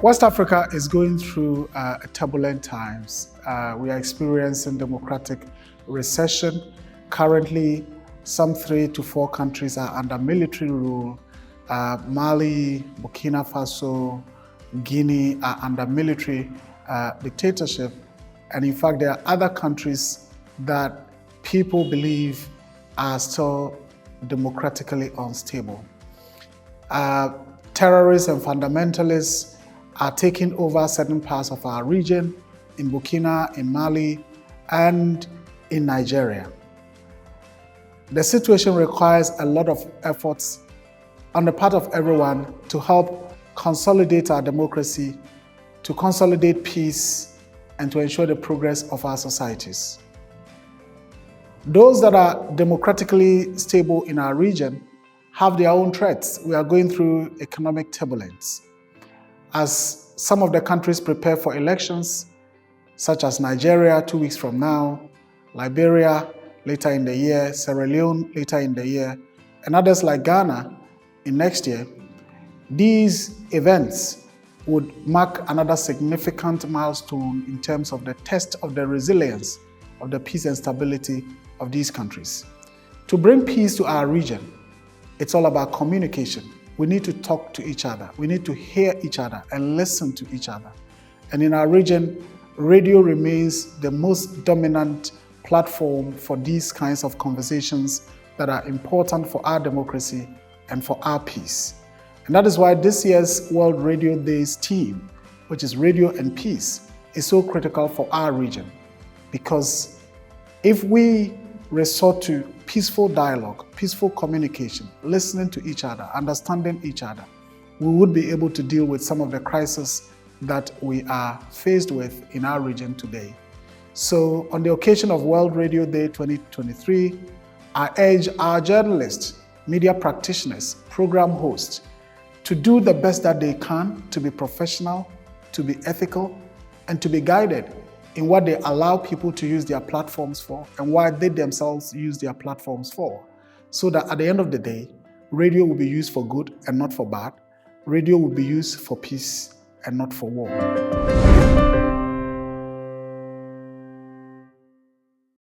West Africa is going through turbulent times. We are experiencing democratic recession. Currently, some 3 to 4 countries are under military rule. Mali, Burkina Faso, Guinea are under military dictatorship. And in fact, there are other countries that people believe are still democratically unstable. Terrorists and fundamentalists are taking over certain parts of our region, in Burkina, in Mali, and in Nigeria. The situation requires a lot of efforts on the part of everyone to help consolidate our democracy, to consolidate peace, and to ensure the progress of our societies. Those that are democratically stable in our region have their own threats. We are going through economic turbulence. As some of the countries prepare for elections, such as Nigeria 2 weeks from now, Liberia later in the year, Sierra Leone later in the year, and others like Ghana in next year, these events would mark another significant milestone in terms of the test of the resilience of the peace and stability of these countries. To bring peace to our region, it's all about communication. We need to talk to each other. We need to hear each other and listen to each other. And in our region, radio remains the most dominant platform for these kinds of conversations that are important for our democracy and for our peace. And that is why this year's World Radio Day's theme, which is Radio and Peace, is so critical for our region. Because if we resort to peaceful dialogue, peaceful communication, listening to each other, understanding each other, we would be able to deal with some of the crises that we are faced with in our region today. So on the occasion of World Radio Day 2023, I urge our journalists, media practitioners, program hosts, to do the best that they can, to be professional, to be ethical, and to be guided in what they allow people to use their platforms for and why they themselves use their platforms for. So that at the end of the day, radio will be used for good and not for bad. Radio will be used for peace and not for war.